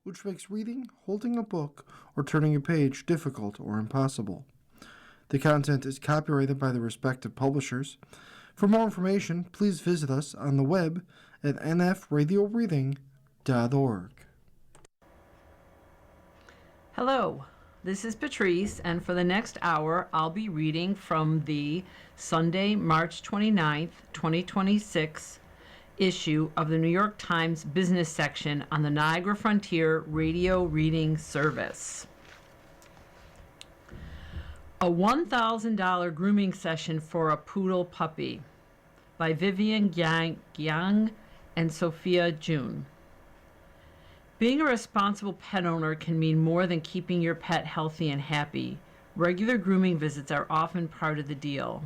which makes reading, holding a book, or turning a page difficult or impossible. The content is copyrighted by the respective publishers. For more information, please visit us on the web at nfradioreading.org. Hello, this is Patrice, and for the next hour, I'll be reading from the Sunday, March 29th, 2026 issue of the New York Times business section on the Niagara Frontier Radio Reading Service. A $1,000 grooming session for a poodle puppy by Vivian Gyang and Sophia June. Being a responsible pet owner can mean more than keeping your pet healthy and happy. Regular grooming visits are often part of the deal.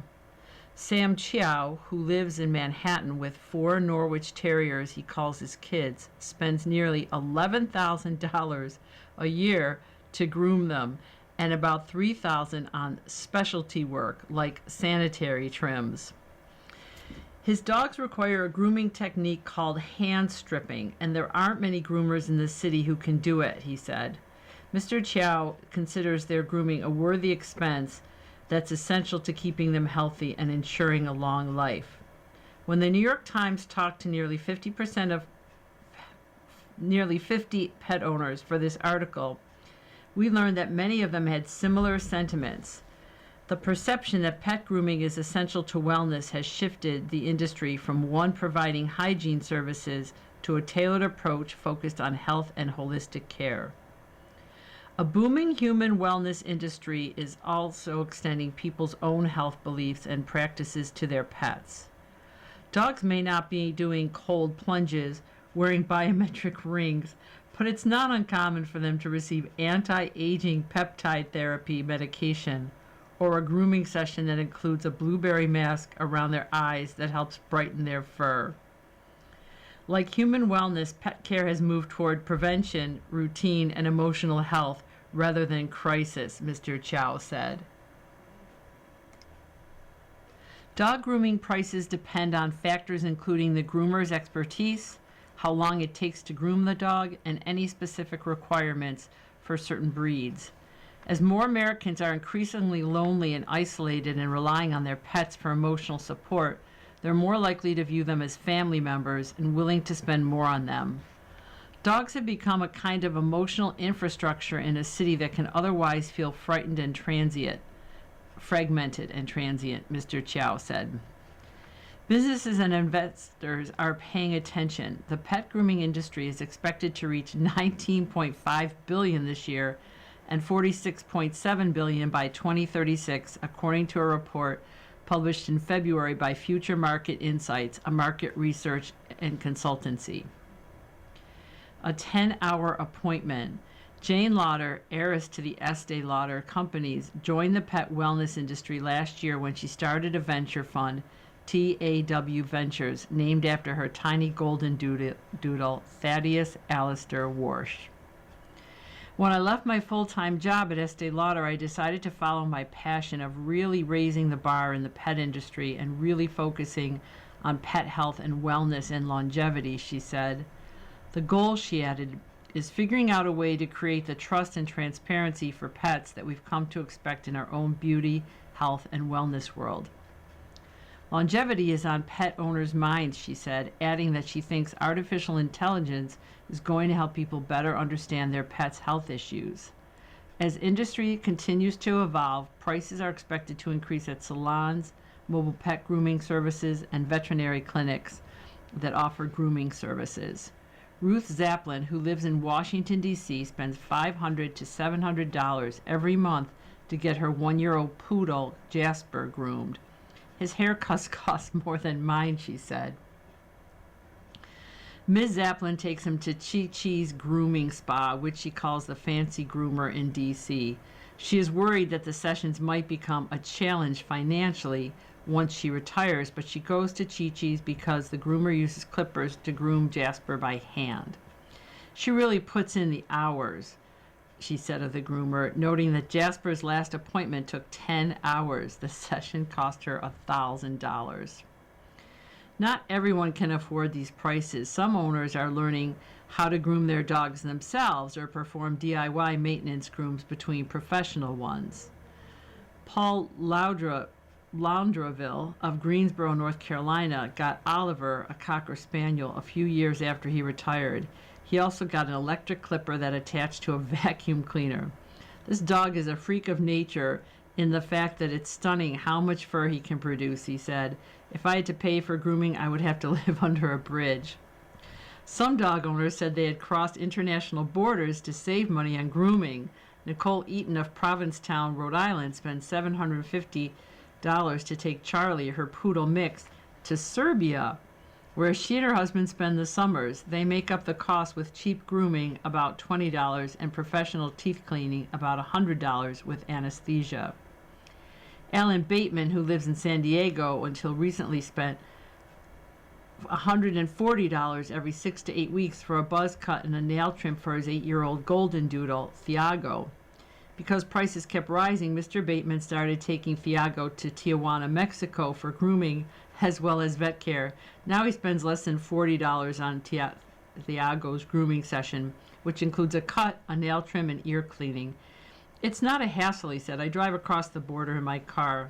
Sam Chiao, who lives in Manhattan with 4 Norwich Terriers he calls his kids, spends nearly $11,000 a year to groom them and about $3,000 on specialty work like sanitary trims. His dogs require a grooming technique called hand stripping, and there aren't many groomers in the city who can do it, he said. Mr. Chow considers their grooming a worthy expense that's essential to keeping them healthy and ensuring a long life. When the New York Times talked to nearly 50 pet owners for this article, we learned that many of them had similar sentiments. The perception that pet grooming is essential to wellness has shifted the industry from one providing hygiene services to a tailored approach focused on health and holistic care. A booming human wellness industry is also extending people's own health beliefs and practices to their pets. Dogs may not be doing cold plunges, wearing biometric rings, but it's not uncommon for them to receive anti-aging peptide therapy medication or a grooming session that includes a blueberry mask around their eyes that helps brighten their fur. Like human wellness, pet care has moved toward prevention, routine, and emotional health rather than crisis, Mr. Chow said. Dog grooming prices depend on factors including the groomer's expertise, how long it takes to groom the dog, and any specific requirements for certain breeds. As more Americans are increasingly lonely and isolated and relying on their pets for emotional support, they're more likely to view them as family members and willing to spend more on them. Dogs have become a kind of emotional infrastructure in a city that can otherwise feel fragmented and transient, Mr. Chow said. Businesses and investors are paying attention. The pet grooming industry is expected to reach $19.5 billion this year and $46.7 billion by 2036, according to a report published in February by Future Market Insights, a market research and consultancy. A 10-hour appointment. Jane Lauder, heiress to the Estee Lauder companies, joined the pet wellness industry last year when she started a venture fund, TAW Ventures, named after her tiny golden doodle, Thaddeus Alistair Warsh. When I left my full-time job at Estee Lauder, I decided to follow my passion of really raising the bar in the pet industry and really focusing on pet health and wellness and longevity, she said. The goal, she added, is figuring out a way to create the trust and transparency for pets that we've come to expect in our own beauty, health, and wellness world. Longevity is on pet owners' minds, she said, adding that she thinks artificial intelligence is going to help people better understand their pets' health issues. As industry continues to evolve, prices are expected to increase at salons, mobile pet grooming services, and veterinary clinics that offer grooming services. Ruth Zaplin, who lives in Washington, D.C., spends $500 to $700 every month to get her 1-year-old poodle, Jasper, groomed. His haircuts cost more than mine, she said. Ms. Zaplin takes him to Chi-Chi's grooming spa, which she calls the fancy groomer in D.C. She is worried that the sessions might become a challenge financially once she retires, but she goes to Chi-Chi's because the groomer uses clippers to groom Jasper by hand. She really puts in the hours, she said of the groomer, noting that Jasper's last appointment took 10 hours. The session cost her $1,000. Not everyone can afford these prices. Some owners are learning how to groom their dogs themselves or perform DIY maintenance grooms between professional ones. Paul Laundraville of Greensboro, North Carolina, got Oliver, a Cocker Spaniel, a few years after he retired. He also got an electric clipper that attached to a vacuum cleaner. This dog is a freak of nature in the fact that it's stunning how much fur he can produce, he said. If I had to pay for grooming, I would have to live under a bridge. Some dog owners said they had crossed international borders to save money on grooming. Nicole Eaton of Provincetown, Rhode Island, spent $750 to take Charlie, her poodle mix, to Serbia, where she and her husband spend the summers. They make up the cost with cheap grooming, about $20, and professional teeth cleaning, about $100 with anesthesia. Alan Bateman, who lives in San Diego, until recently spent $140 every 6 to 8 weeks for a buzz cut and a nail trim for his 8-year-old golden doodle, Thiago. Because prices kept rising, Mr. Bateman started taking Thiago to Tijuana, Mexico for grooming as well as vet care. Now he spends less than $40 on Thiago's grooming session, which includes a cut, a nail trim, and ear cleaning. It's not a hassle, he said. I drive across the border in my car.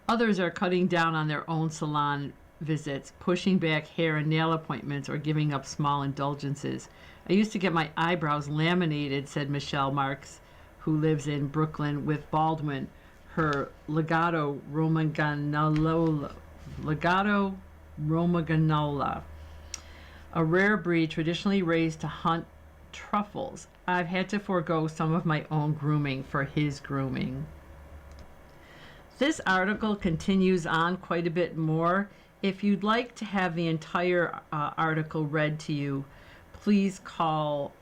Others are cutting down on their own salon visits, pushing back hair and nail appointments, or giving up small indulgences. I used to get my eyebrows laminated, said Michelle Marks, who lives in Brooklyn with Baldwin, her Legato Romagnola, a rare breed traditionally raised to hunt truffles. I've had to forego some of my own grooming for his grooming. This article continues on quite a bit more. If you'd like to have the entire article read to you, please call,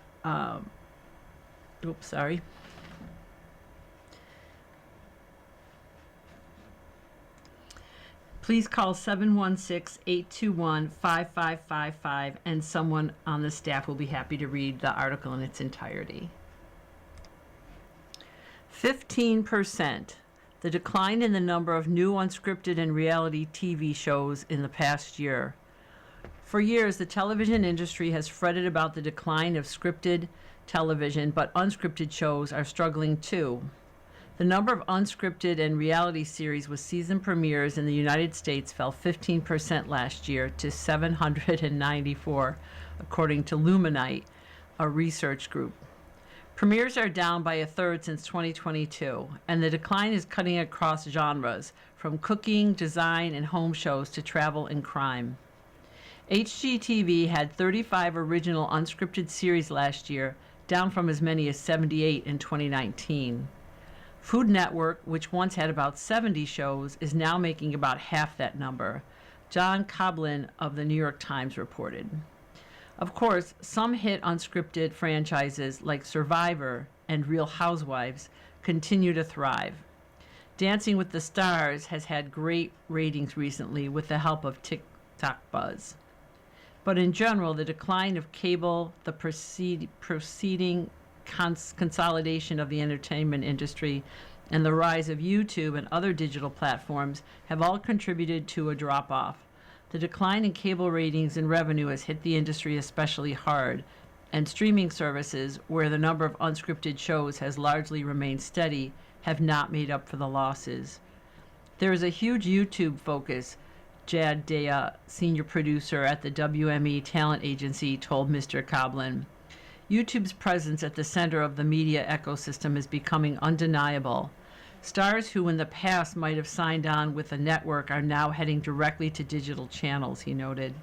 Please call 716-821-5555 and someone on the staff will be happy to read the article in its entirety. 15%. The decline in the number of new unscripted and reality TV shows in the past year. For years, the television industry has fretted about the decline of scripted television, but unscripted shows are struggling too. The number of unscripted and reality series with season premieres in the United States fell 15% last year to 794, according to Luminite, a research group. Premieres are down by a third since 2022, and the decline is cutting across genres, from cooking, design, and home shows to travel and crime. HGTV had 35 original unscripted series last year, down from as many as 78 in 2019. Food Network, which once had about 70 shows, is now making about half that number, John Coblin of the New York Times reported. Of course, some hit unscripted franchises like Survivor and Real Housewives continue to thrive. Dancing with the Stars has had great ratings recently with the help of TikTok buzz. But in general, the decline of cable, the proceeding consolidation of the entertainment industry, and the rise of YouTube and other digital platforms have all contributed to a drop-off. The decline in cable ratings and revenue has hit the industry especially hard, and streaming services, where the number of unscripted shows has largely remained steady, have not made up for the losses. There is a huge YouTube focus, Jad Dea, senior producer at the WME talent agency, told Mr. Coblin. YouTube's presence at the center of the media ecosystem is becoming undeniable. Stars who in the past might have signed on with a network are now heading directly to digital channels, he noted.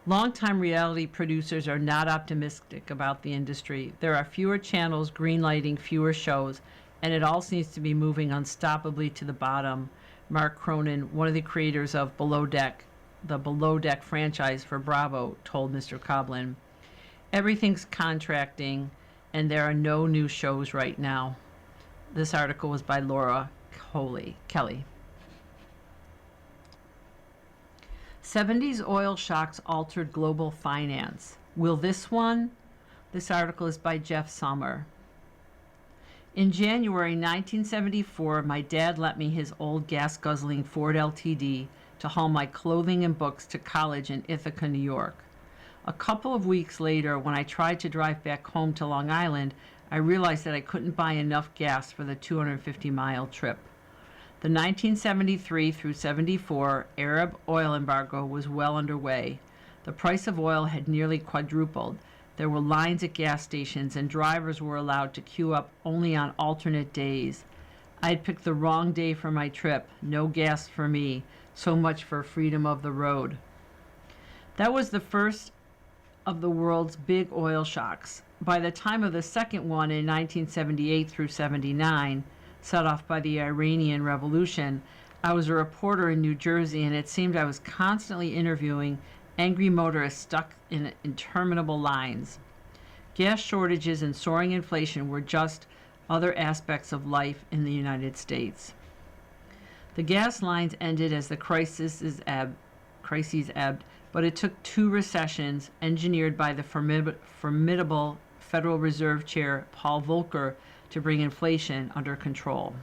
Longtime reality producers are not optimistic about the industry. There are fewer channels greenlighting fewer shows, and it all seems to be moving unstoppably to the bottom. Mark Cronin, one of the creators of Below Deck, the Below Deck franchise for Bravo, told Mr. Coblin. Everything's contracting, and there are no new shows right now. This article was by Laura Kelly. 70s oil shocks altered global finance. Will this one? This article is by Jeff Sommer. In January 1974, my dad lent me his old gas-guzzling Ford LTD to haul my clothing and books to college in Ithaca, New York. A couple of weeks later, when I tried to drive back home to Long Island, I realized that I couldn't buy enough gas for the 250-mile trip. The 1973 through 74 Arab oil embargo was well underway. The price of oil had nearly quadrupled. There were lines at gas stations, and drivers were allowed to queue up only on alternate days. I had picked the wrong day for my trip. No gas for me. So much for freedom of the road. That was the first of the world's big oil shocks. By the time of the second one in 1978 through 79, set off by the Iranian Revolution, I was a reporter in New Jersey, and it seemed I was constantly interviewing angry motorists stuck in interminable lines. Gas shortages and soaring inflation were just other aspects of life in the United States. The gas lines ended as the crises ebbed, but it took two recessions, engineered by the formidable Federal Reserve Chair Paul Volcker, to bring inflation under control.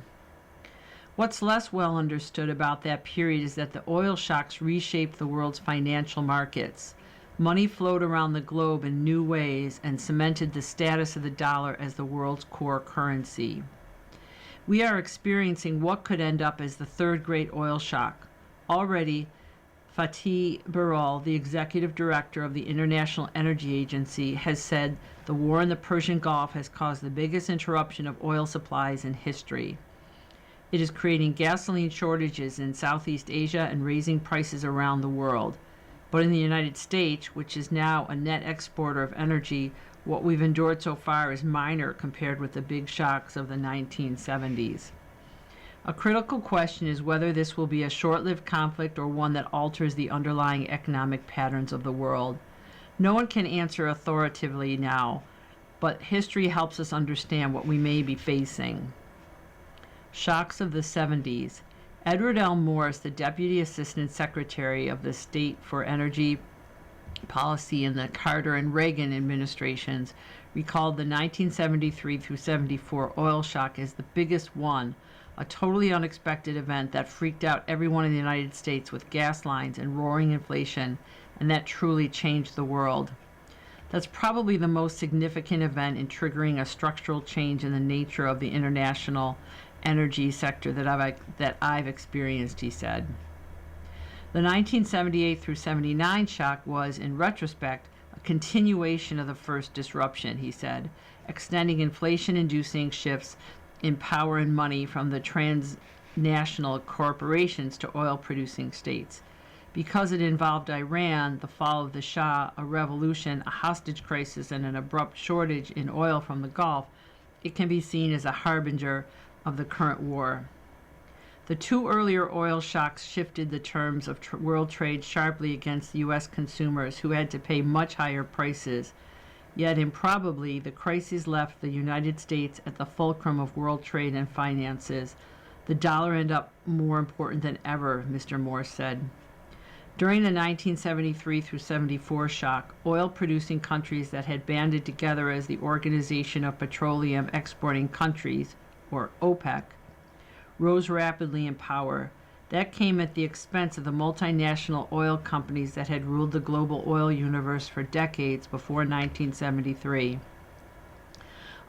What's less well understood about that period is that the oil shocks reshaped the world's financial markets. Money flowed around the globe in new ways and cemented the status of the dollar as the world's core currency. We are experiencing what could end up as the third great oil shock. Already, Fatih Birol, the executive director of the International Energy Agency, has said the war in the Persian Gulf has caused the biggest interruption of oil supplies in history. It is creating gasoline shortages in Southeast Asia and raising prices around the world. But in the United States, which is now a net exporter of energy, what we've endured so far is minor compared with the big shocks of the 1970s. A critical question is whether this will be a short-lived conflict or one that alters the underlying economic patterns of the world. No one can answer authoritatively now, but history helps us understand what we may be facing. Shocks of the 70s. Edward L. Morse, the Deputy Assistant Secretary of the State for Energy Policy in the Carter and Reagan administrations, recalled the 1973 through 74 oil shock as the biggest one, a totally unexpected event that freaked out everyone in the United States with gas lines and roaring inflation, and that truly changed the world. That's probably the most significant event in triggering a structural change in the nature of the international energy sector that I've experienced, he said. The 1978 through 79 shock was, in retrospect, a continuation of the first disruption, he said, extending inflation-inducing shifts in power and money from the transnational corporations to oil-producing states. Because it involved Iran, the fall of the Shah, a revolution, a hostage crisis, and an abrupt shortage in oil from the Gulf, it can be seen as a harbinger of the current war. The two earlier oil shocks shifted the terms of world trade sharply against the U.S. consumers, who had to pay much higher prices. Yet improbably, the crises left the United States at the fulcrum of world trade and finances. The dollar ended up more important than ever, Mr. Morse said. During the 1973 through 74 shock, oil-producing countries that had banded together as the Organization of Petroleum Exporting Countries, or OPEC, rose rapidly in power. That came at the expense of the multinational oil companies that had ruled the global oil universe for decades before 1973.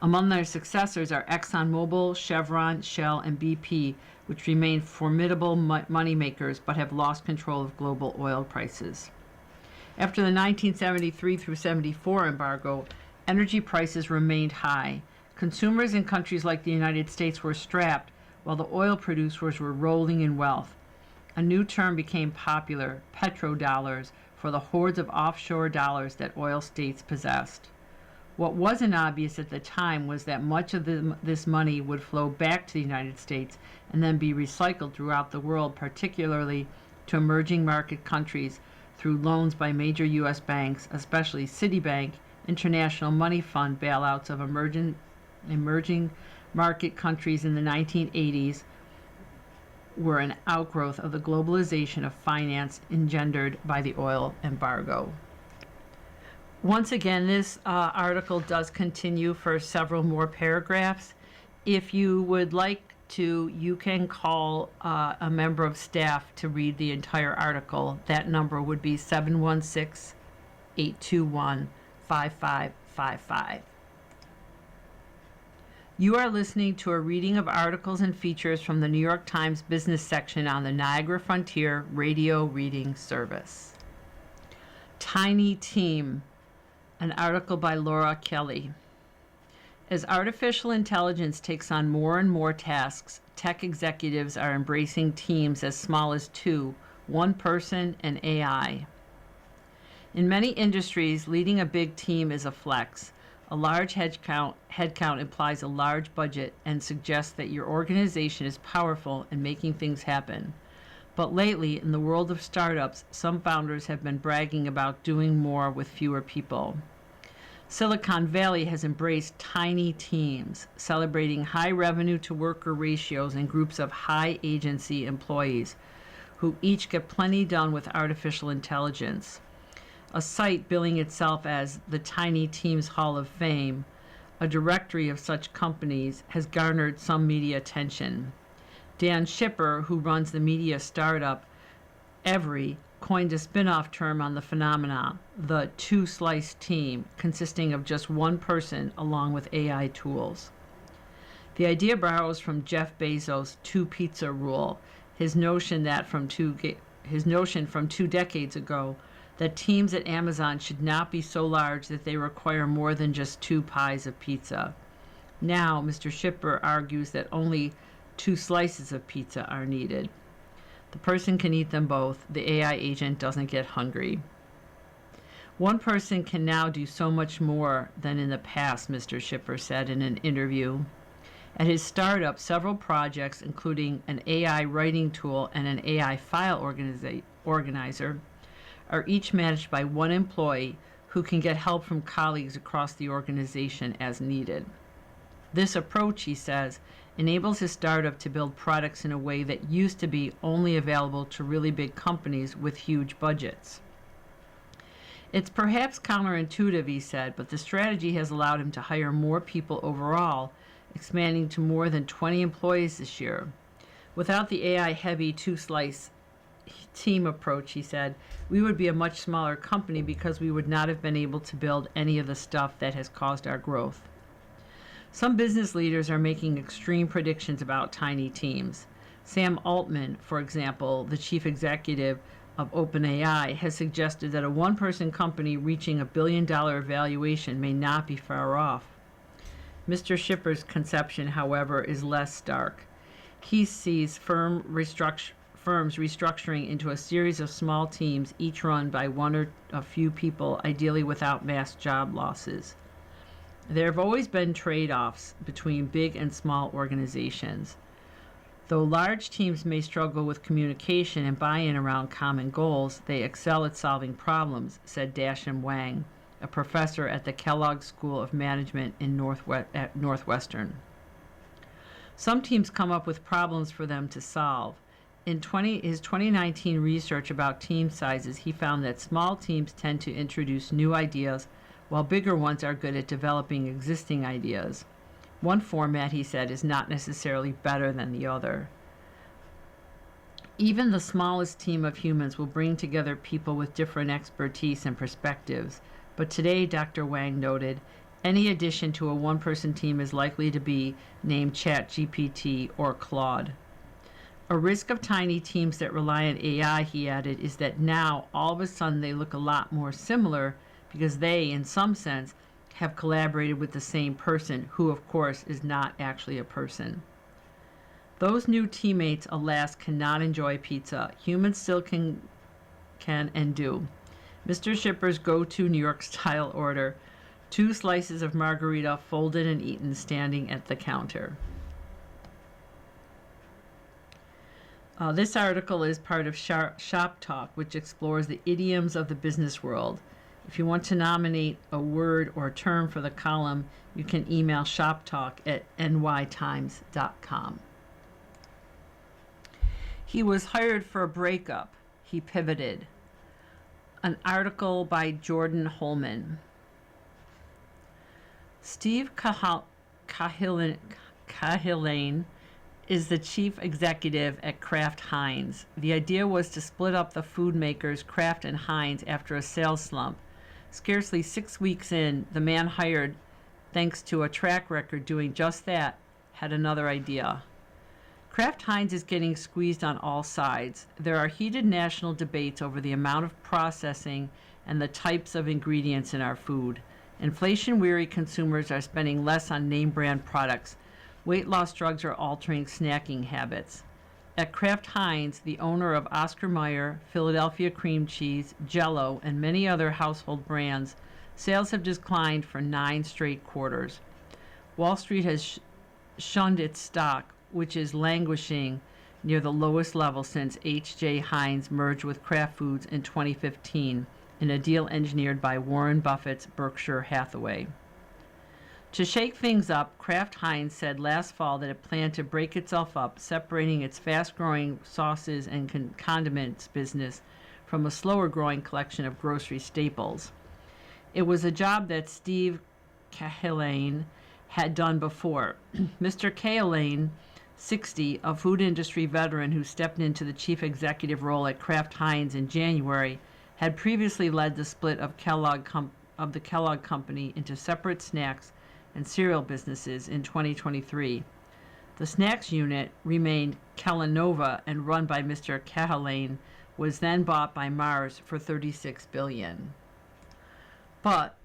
Among their successors are ExxonMobil, Chevron, Shell, and BP, which remain formidable moneymakers but have lost control of global oil prices. After the 1973 through 74 embargo, energy prices remained high. Consumers in countries like the United States were strapped, while the oil producers were rolling in wealth. A new term became popular, petrodollars, for the hordes of offshore dollars that oil states possessed. What wasn't obvious at the time was that much of this money would flow back to the United States and then be recycled throughout the world, particularly to emerging market countries through loans by major U.S. banks, especially Citibank, International Money Fund bailouts of emerging market countries in the 1980s were an outgrowth of the globalization of finance engendered by the oil embargo. Once again, this article does continue for several more paragraphs. If you would like you can call a member of staff to read the entire article. That number would be 716-821-5555. You are listening to a reading of articles and features from the New York Times business section on the Niagara Frontier Radio Reading Service. Tiny Team, an article by Laura Kelly. As artificial intelligence takes on more and more tasks, tech executives are embracing teams as small as one person and AI. In many industries, leading a big team is a flex. A large headcount implies a large budget and suggests that your organization is powerful in making things happen. But lately, in the world of startups, some founders have been bragging about doing more with fewer people. Silicon Valley has embraced tiny teams, celebrating high revenue to worker ratios in groups of high agency employees who each get plenty done with artificial intelligence. A site billing itself as the Tiny Teams Hall of Fame, a directory of such companies, has garnered some media attention. Dan Schipper, who runs the media startup Every, coined a spin-off term on the phenomenon, the two-slice team, consisting of just one person along with AI tools. The idea borrows from Jeff Bezos' two-pizza rule, his notion from 2 decades ago that teams at Amazon should not be so large that they require more than just 2 pies of pizza. Now, Mr. Schipper argues that only 2 slices of pizza are needed. The person can eat them both. The AI agent doesn't get hungry. One person can now do so much more than in the past, Mr. Schipper said in an interview. At his startup, several projects, including an AI writing tool and an AI file organizer, are each managed by one employee who can get help from colleagues across the organization as needed. This approach, he says, enables his startup to build products in a way that used to be only available to really big companies with huge budgets. It's perhaps counterintuitive, he said, but the strategy has allowed him to hire more people overall, expanding to more than 20 employees this year. Without the AI-heavy two-slice team approach, he said, we would be a much smaller company because we would not have been able to build any of the stuff that has caused our growth. Some business leaders are making extreme predictions about tiny teams. Sam Altman, for example, the chief executive of OpenAI, has suggested that a one-person company reaching $1 billion valuation may not be far off. Mr. Schipper's conception, however, is less stark. He sees firms restructuring into a series of small teams, each run by one or a few people, ideally without mass job losses. There have always been trade-offs between big and small organizations. Though large teams may struggle with communication and buy-in around common goals, they excel at solving problems, said Dasham Wang, a professor at the Kellogg School of Management at Northwestern. Some teams come up with problems for them to solve. In his 2019 research about team sizes, he found that small teams tend to introduce new ideas, while bigger ones are good at developing existing ideas. One format, he said, is not necessarily better than the other. Even the smallest team of humans will bring together people with different expertise and perspectives. But today, Dr. Wang noted, any addition to a one-person team is likely to be named ChatGPT or Claude. A risk of tiny teams that rely on AI, he added, is that now all of a sudden they look a lot more similar because they, in some sense, have collaborated with the same person, who, of course, is not actually a person. Those new teammates, alas, cannot enjoy pizza. Humans still can and do. Mr. Schipper's go-to New York-style order, 2 slices of margarita folded and eaten standing at the counter. This article is part of Shop Talk, which explores the idioms of the business world. If you want to nominate a word or term for the column, you can email shoptalk@nytimes.com. He was hired for a breakup. He pivoted. An article by Jordan Holman. Steve Cahillane is the chief executive at Kraft Heinz. The idea was to split up the food makers Kraft and Heinz after a sales slump. Scarcely 6 weeks in, the man hired, thanks to a track record doing just that, had another idea. Kraft Heinz is getting squeezed on all sides. There are heated national debates over the amount of processing and the types of ingredients in our food. Inflation-weary consumers are spending less on name-brand products. Weight loss drugs are altering snacking habits. At Kraft Heinz, the owner of Oscar Mayer, Philadelphia Cream Cheese, Jell-O, and many other household brands, sales have declined for 9 straight quarters. Wall Street has shunned its stock, which is languishing near the lowest level since H.J. Heinz merged with Kraft Foods in 2015 in a deal engineered by Warren Buffett's Berkshire Hathaway. To shake things up, Kraft Heinz said last fall that it planned to break itself up, separating its fast-growing sauces and condiments business from a slower-growing collection of grocery staples. It was a job that Steve Cahillane had done before. Mr. Cahillane, 60, a food industry veteran who stepped into the chief executive role at Kraft Heinz in January, had previously led the split of the Kellogg Company into separate snacks and cereal businesses in 2023. The snacks unit remained Kellanova and run by Mr. Cahillane, was then bought by Mars for $36 billion. But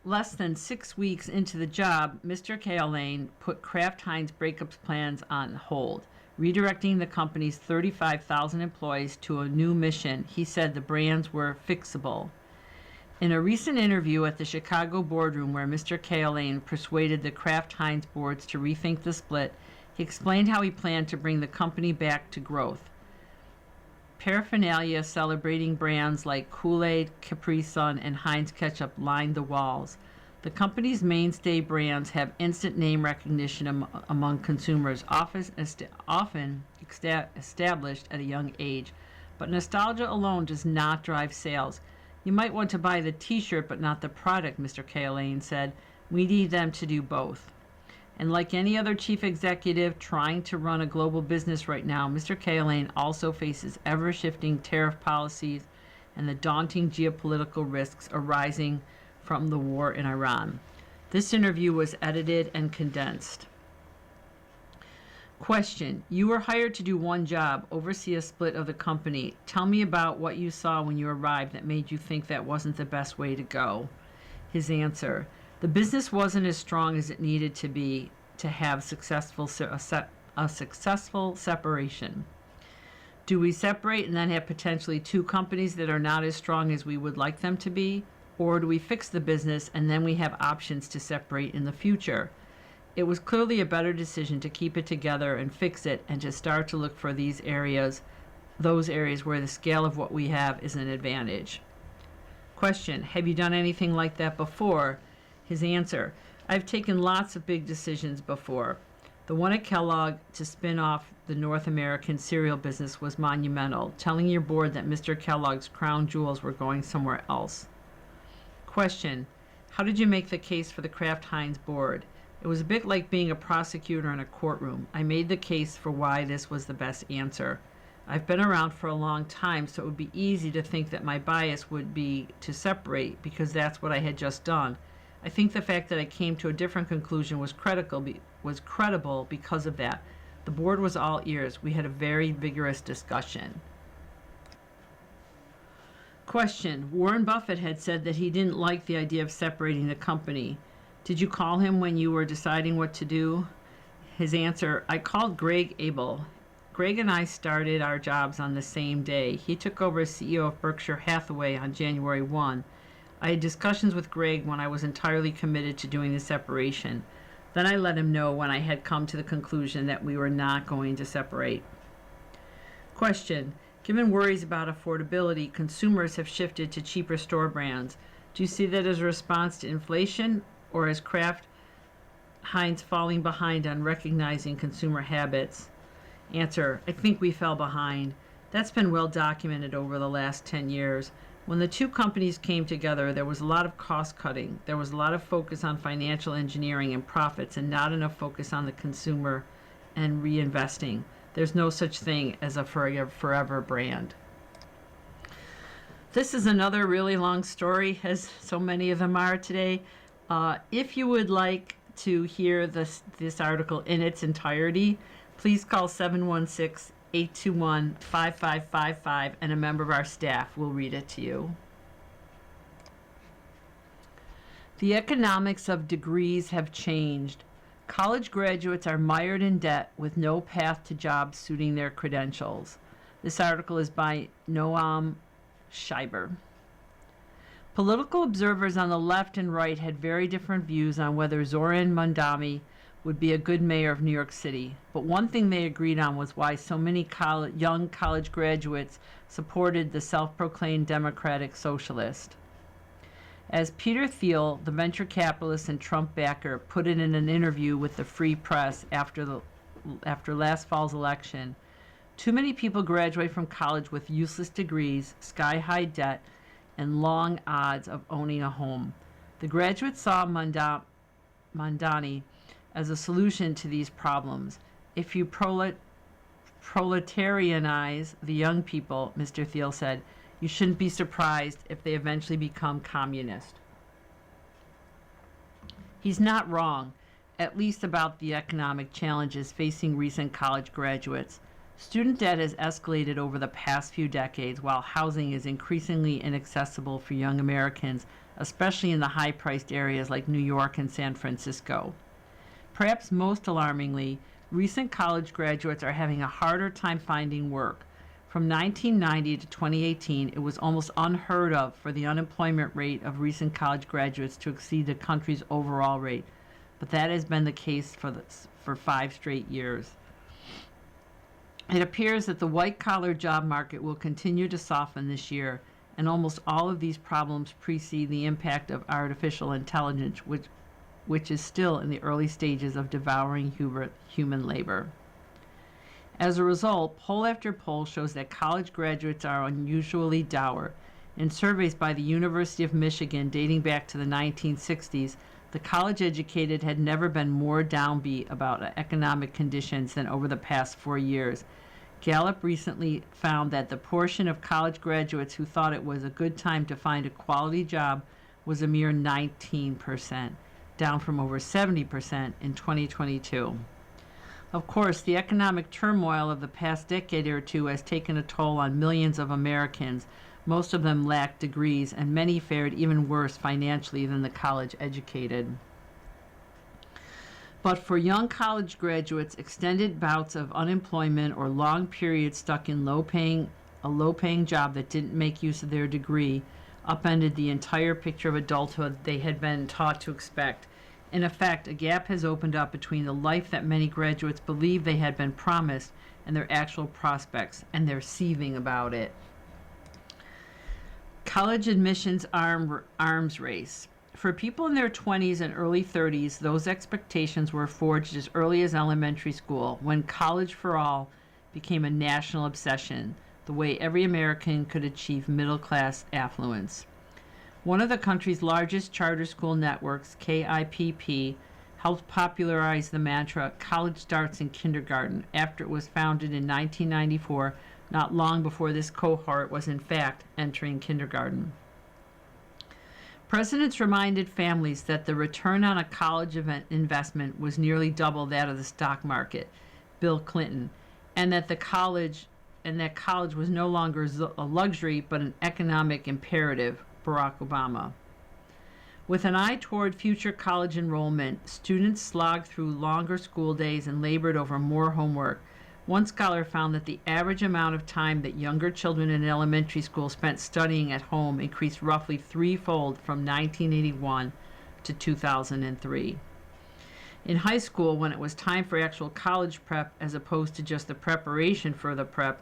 less than 6 weeks into the job, Mr. Cahillane put Kraft Heinz breakup plans on hold, redirecting the company's 35,000 employees to a new mission. He said the brands were fixable. In a recent interview at the Chicago boardroom where Mr. Cahillane persuaded the Kraft Heinz boards to rethink the split, he explained how he planned to bring the company back to growth. Paraphernalia celebrating brands like Kool-Aid, Capri Sun, and Heinz Ketchup lined the walls. The company's mainstay brands have instant name recognition among consumers, often established at a young age. But nostalgia alone does not drive sales. You might want to buy the t-shirt but not the product, Mr. Cahillane said. We need them to do both. And like any other chief executive trying to run a global business right now, Mr. Cahillane also faces ever-shifting tariff policies and the daunting geopolitical risks arising from the war in Iran. This interview was edited and condensed. Question: you were hired to do one job, oversee a split of the company. Tell me about what you saw when you arrived that made you think that wasn't the best way to go. His answer: the business wasn't as strong as it needed to be to have a successful separation. Do we separate and then have potentially 2 companies that are not as strong as we would like them to be? Or do we fix the business and then we have options to separate in the future? It was clearly a better decision to keep it together and fix it and to start to look for those areas where the scale of what we have is an advantage. Question: have you done anything like that before? His answer: I've taken lots of big decisions before. The one at Kellogg to spin off the North American cereal business was monumental, telling your board that Mr. Kellogg's crown jewels were going somewhere else. Question: how did you make the case for the Kraft Heinz board? It was a bit like being a prosecutor in a courtroom. I made the case for why this was the best answer. I've been around for a long time, so it would be easy to think that my bias would be to separate because that's what I had just done. I think the fact that I came to a different conclusion was credible because of that. The board was all ears. We had a very vigorous discussion. Question: Warren Buffett had said that he didn't like the idea of separating the company. Did you call him when you were deciding what to do? His answer: I called Greg Abel. Greg and I started our jobs on the same day. He took over as CEO of Berkshire Hathaway on January 1. I had discussions with Greg when I was entirely committed to doing the separation. Then I let him know when I had come to the conclusion that we were not going to separate. Question: given worries about affordability, consumers have shifted to cheaper store brands. Do you see that as a response to inflation, or as Kraft Heinz falling behind on recognizing consumer habits? Answer: I think we fell behind. That's been well documented over the last 10 years. When the 2 companies came together, there was a lot of cost cutting. There was a lot of focus on financial engineering and profits and not enough focus on the consumer and reinvesting. There's no such thing as a forever brand. This is another really long story, as so many of them are today. If you would like to hear this article in its entirety, please call 716-821-5555 and a member of our staff will read it to you. The economics of degrees have changed. College graduates are mired in debt with no path to jobs suiting their credentials. This article is by Noam Scheiber. Political observers on the left and right had very different views on whether Zoran Mandami would be a good mayor of New York City. But one thing they agreed on was why so many young college graduates supported the self-proclaimed democratic socialist. As Peter Thiel, the venture capitalist and Trump backer, put it in an interview with the Free Press after last fall's election, too many people graduate from college with useless degrees, sky-high debt, and long odds of owning a home. The graduates saw Mandani as a solution to these problems. If you proletarianize the young people, Mr. Thiel said, you shouldn't be surprised if they eventually become communist. He's not wrong, at least about the economic challenges facing recent college graduates. Student debt has escalated over the past few decades, while housing is increasingly inaccessible for young Americans, especially in the high-priced areas like New York and San Francisco. Perhaps most alarmingly, recent college graduates are having a harder time finding work. From 1990 to 2018, it was almost unheard of for the unemployment rate of recent college graduates to exceed the country's overall rate, but that has been the case for 5 straight years. It appears that the white-collar job market will continue to soften this year, and almost all of these problems precede the impact of artificial intelligence, which is still in the early stages of devouring human labor. As a result, poll after poll shows that college graduates are unusually dour. In surveys by the University of Michigan dating back to the 1960s, the college-educated had never been more downbeat about economic conditions than over the past 4 years. Gallup recently found that the portion of college graduates who thought it was a good time to find a quality job was a mere 19%, down from over 70% in 2022. Of course, the economic turmoil of the past decade or two has taken a toll on millions of Americans. Most of them lacked degrees, and many fared even worse financially than the college-educated. But for young college graduates, extended bouts of unemployment or long periods stuck in a low-paying job that didn't make use of their degree upended the entire picture of adulthood they had been taught to expect. In effect, a gap has opened up between the life that many graduates believe they had been promised and their actual prospects, and they're seething about it. College admissions arms race. For people in their 20s and early 30s, those expectations were forged as early as elementary school, when college for all became a national obsession, the way every American could achieve middle-class affluence. One of the country's largest charter school networks, KIPP, helped popularize the mantra, college starts in kindergarten, after it was founded in 1994, not long before this cohort was in fact entering kindergarten. Presidents reminded families that the return on a college investment was nearly double that of the stock market, Bill Clinton, and that college was no longer a luxury but an economic imperative, Barack Obama. With an eye toward future college enrollment, students slogged through longer school days and labored over more homework. One scholar found that the average amount of time that younger children in elementary school spent studying at home increased roughly threefold from 1981 to 2003. In high school, when it was time for actual college prep as opposed to just the preparation for the prep,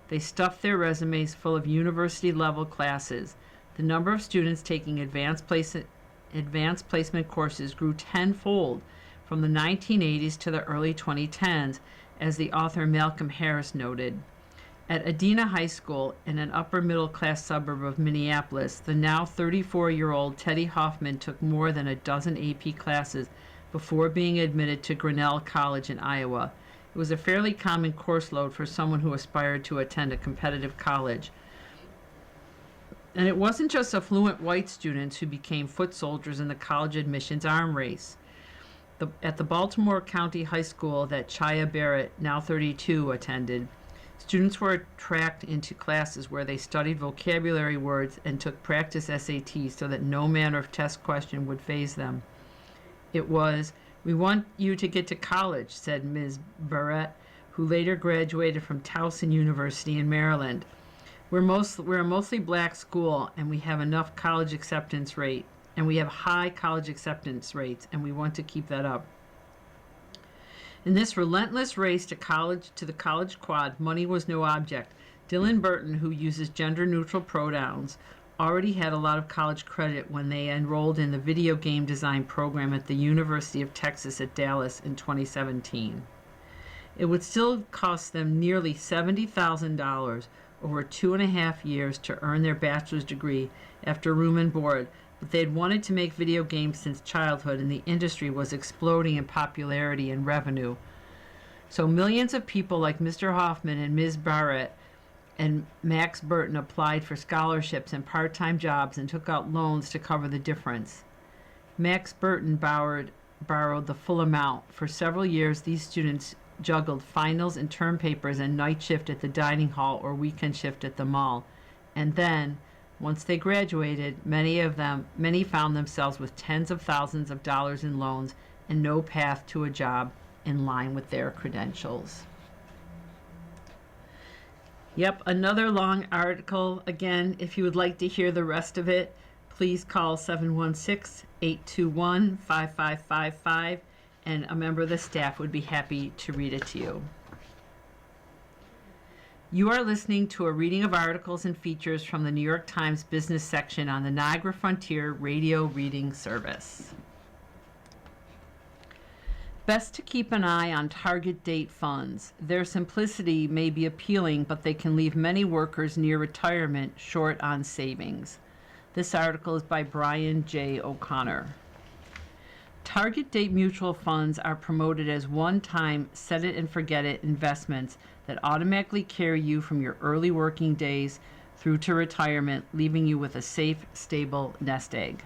they stuffed their resumes full of university-level classes. The number of students taking advanced placement courses grew tenfold from the 1980s to the early 2010s, as the author Malcolm Harris noted. At Adena High School, in an upper-middle-class suburb of Minneapolis, the now 34-year-old Teddy Hoffman took more than a dozen AP classes before being admitted to Grinnell College in Iowa. It was a fairly common course load for someone who aspired to attend a competitive college. And it wasn't just affluent white students who became foot soldiers in the college admissions arm race. At the Baltimore County High School that Chaya Barrett, now 32, attended, students were tracked into classes where they studied vocabulary words and took practice SATs so that no manner of test question would faze them. It was, "We want you to get to college," said Ms. Barrett, who later graduated from Towson University in Maryland. We're a mostly black school, and we have enough college acceptance rate, and we have high college acceptance rates, and we want to keep that up. In this relentless race to the college quad, money was no object. Dylan Burton, who uses gender-neutral pronouns, already had a lot of college credit when they enrolled in the video game design program at the University of Texas at Dallas in 2017. It would still cost them nearly $70,000 over 2.5 years to earn their bachelor's degree after room and board, but they had wanted to make video games since childhood, and the industry was exploding in popularity and revenue. So millions of people like Mr. Hoffman and Ms. Barrett and Max Burton applied for scholarships and part-time jobs and took out loans to cover the difference. Max Burton borrowed the full amount. For several years, these students juggled finals and term papers and night shift at the dining hall or weekend shift at the mall. And then, once they graduated, many found themselves with tens of thousands of dollars in loans and no path to a job in line with their credentials. Yep, another long article. Again, if you would like to hear the rest of it, please call 716-821-5555, and a member of the staff would be happy to read it to you. You are listening to a reading of articles and features from the New York Times business section on the Niagara Frontier Radio Reading Service. Best to keep an eye on target date funds. Their simplicity may be appealing, but they can leave many workers near retirement short on savings. This article is by Brian J. O'Connor. Target date mutual funds are promoted as one-time set-it-and-forget-it investments that automatically carry you from your early working days through to retirement, leaving you with a safe, stable nest egg.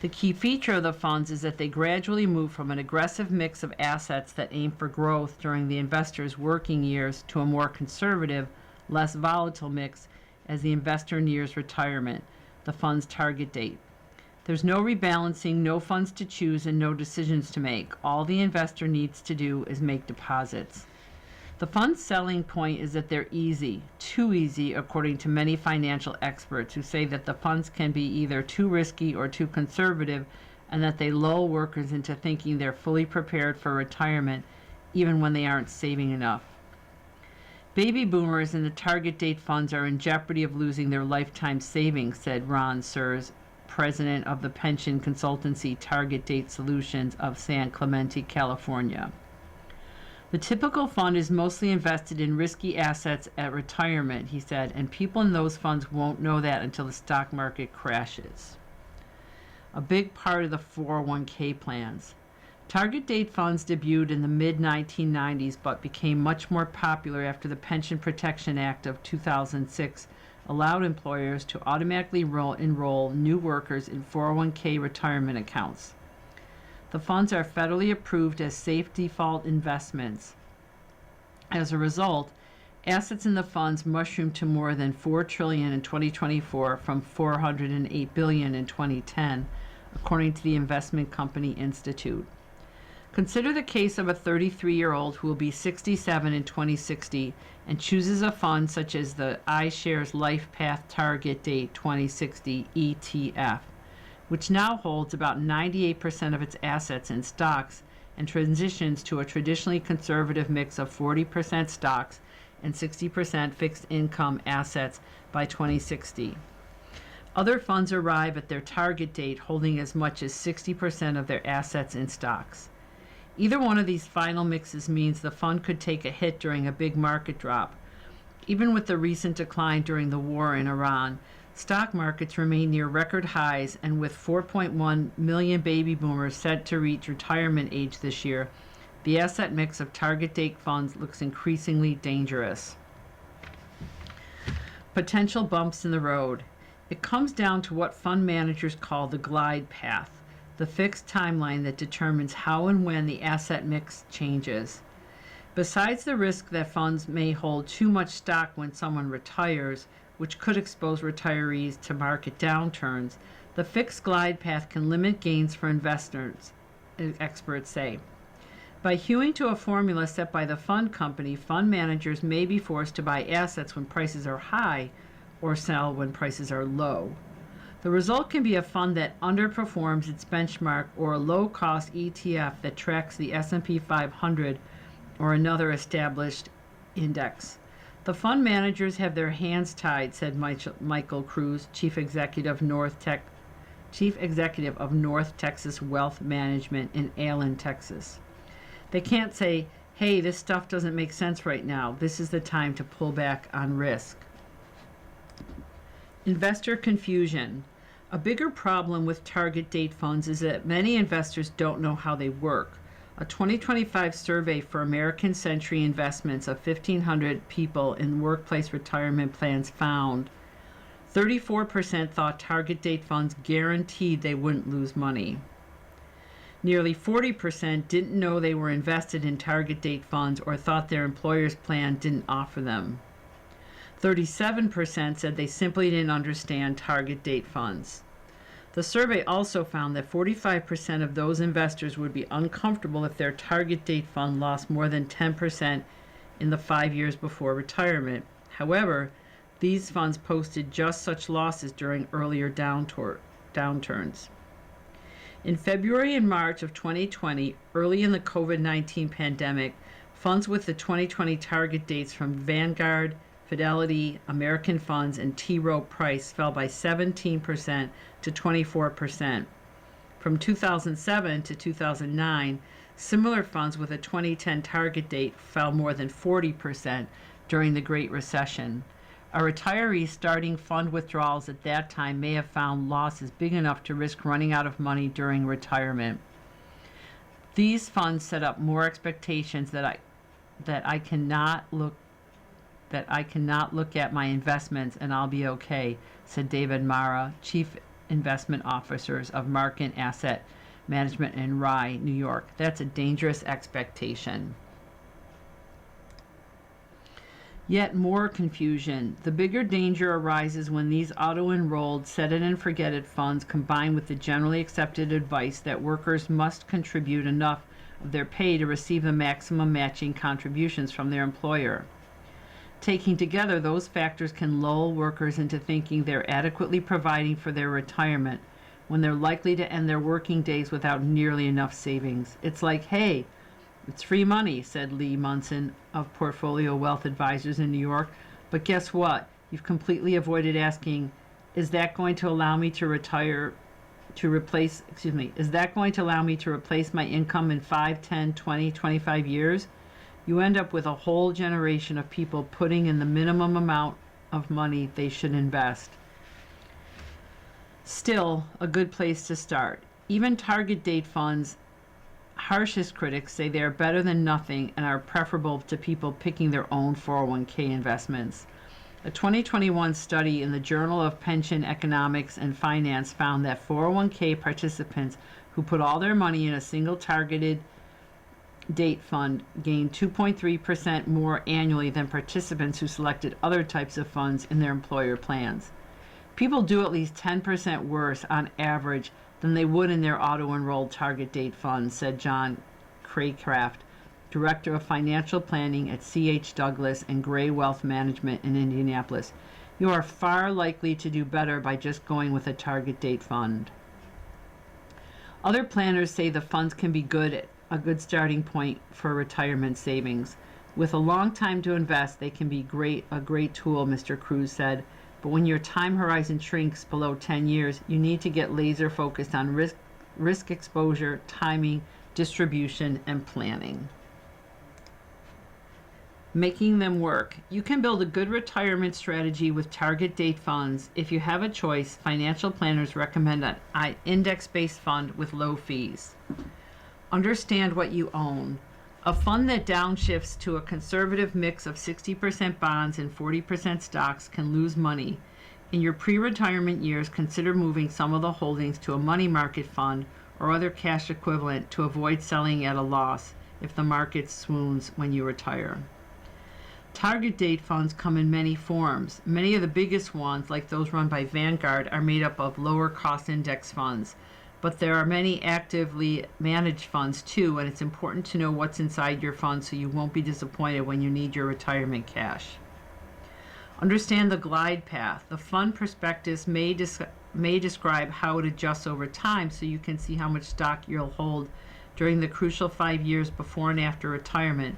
The key feature of the funds is that they gradually move from an aggressive mix of assets that aim for growth during the investor's working years to a more conservative, less volatile mix as the investor nears retirement, the fund's target date. There's no rebalancing, no funds to choose, and no decisions to make. All the investor needs to do is make deposits. The fund's selling point is that they're easy, too easy, according to many financial experts who say that the funds can be either too risky or too conservative, and that they lull workers into thinking they're fully prepared for retirement, even when they aren't saving enough. Baby boomers in the target date funds are in jeopardy of losing their lifetime savings, said Ron Sears, president of the pension consultancy Target Date Solutions of San Clemente, California. The typical fund is mostly invested in risky assets at retirement, he said, and people in those funds won't know that until the stock market crashes. A big part of the 401k plans. Target date funds debuted in the mid-1990s but became much more popular after the Pension Protection Act of 2006 allowed employers to automatically enroll new workers in 401k retirement accounts. The funds are federally approved as safe default investments. As a result, assets in the funds mushroomed to more than $4 trillion in 2024 from $408 billion in 2010, according to the investment company Institute. Consider the case of a 33-year-old who will be 67 in 2060 and chooses a fund such as the iShares LifePath Target Date 2060 ETF, which now holds about 98% of its assets in stocks and transitions to a traditionally conservative mix of 40% stocks and 60% fixed income assets by 2060. Other funds arrive at their target date holding as much as 60% of their assets in stocks. Either one of these final mixes means the fund could take a hit during a big market drop. Even with the recent decline during the war in Iran, stock markets remain near record highs, and with 4.1 million baby boomers set to reach retirement age this year, The asset mix of target date funds looks increasingly dangerous. Potential bumps in the road. It comes down to what fund managers call the glide path, the fixed timeline that determines how and when the asset mix changes. Besides the risk that funds may hold too much stock when someone retires, which could expose retirees to market downturns, the fixed glide path can limit gains for investors, experts say. By hewing to a formula set by the fund company, fund managers may be forced to buy assets when prices are high or sell when prices are low. The result can be a fund that underperforms its benchmark or a low-cost ETF that tracks the S&P 500 or another established index. The fund managers have their hands tied, said Michael Cruz, Chief Executive of North Texas Wealth Management in Allen, Texas. They can't say, hey, this stuff doesn't make sense right now. This is the time to pull back on risk. Investor confusion. A bigger problem with target date funds is that many investors don't know how they work. A 2025 survey for American Century Investments of 1,500 people in workplace retirement plans found 34% thought target date funds guaranteed they wouldn't lose money. Nearly 40% didn't know they were invested in target date funds or thought their employer's plan didn't offer them. 37% said they simply didn't understand target date funds. The survey also found that 45% of those investors would be uncomfortable if their target date fund lost more than 10% in the 5 years before retirement. However, these funds posted just such losses during earlier downturns. In February and March of 2020, early in the COVID-19 pandemic, funds with the 2020 target dates from Vanguard, Fidelity, American Funds, and T. Rowe Price fell by 17% to 24%. From 2007 to 2009, similar funds with a 2010 target date fell more than 40% during the Great Recession. A retiree starting fund withdrawals at that time may have found losses big enough to risk running out of money during retirement. These funds set up more expectations that I cannot look at my investments and I'll be okay, said David Mara, Chief Investment Officers of Markin Asset Management in Rye, New York. That's a dangerous expectation. Yet more confusion. The bigger danger arises when these auto-enrolled set-it-and-forget-it funds combine with the generally accepted advice that workers must contribute enough of their pay to receive the maximum matching contributions from their employer. Taking together, those factors can lull workers into thinking they're adequately providing for their retirement when they're likely to end their working days without nearly enough savings. It's like, hey, it's free money, said Lee Munson of Portfolio Wealth Advisors in New York. But guess what? You've completely avoided asking, is that going to allow me to is that going to allow me to replace my income in 5, 10, 20, 25 years? You end up with a whole generation of people putting in the minimum amount of money they should invest. Still, a good place to start. Even target date funds, harshest critics say they are better than nothing and are preferable to people picking their own 401k investments. A 2021 study in the Journal of Pension Economics and Finance found that 401k participants who put all their money in a single targeted date fund gained 2.3% more annually than participants who selected other types of funds in their employer plans. People do at least 10% worse on average than they would in their auto-enrolled target date funds, said John Craycraft, Director of Financial Planning at C.H. Douglas and Gray Wealth Management in Indianapolis. You are far likely to do better by just going with a target date fund. Other planners say the funds can be a good starting point for retirement savings. With a long time to invest, they can be a great tool, Mr. Cruz said. But when your time horizon shrinks below 10 years, you need to get laser focused on risk exposure, timing, distribution, and planning. Making them work. You can build a good retirement strategy with target date funds. If you have a choice, financial planners recommend an index-based fund with low fees. Understand what you own. A fund that downshifts to a conservative mix of 60% bonds and 40% stocks can lose money. In your pre-retirement years, consider moving some of the holdings to a money market fund or other cash equivalent to avoid selling at a loss if the market swoons when you retire. Target date funds come in many forms. Many of the biggest ones, like those run by Vanguard, are made up of lower cost index funds. But there are many actively managed funds too, and it's important to know what's inside your fund so you won't be disappointed when you need your retirement cash. Understand the glide path. The fund prospectus may describe how it adjusts over time so you can see how much stock you'll hold during the crucial 5 years before and after retirement.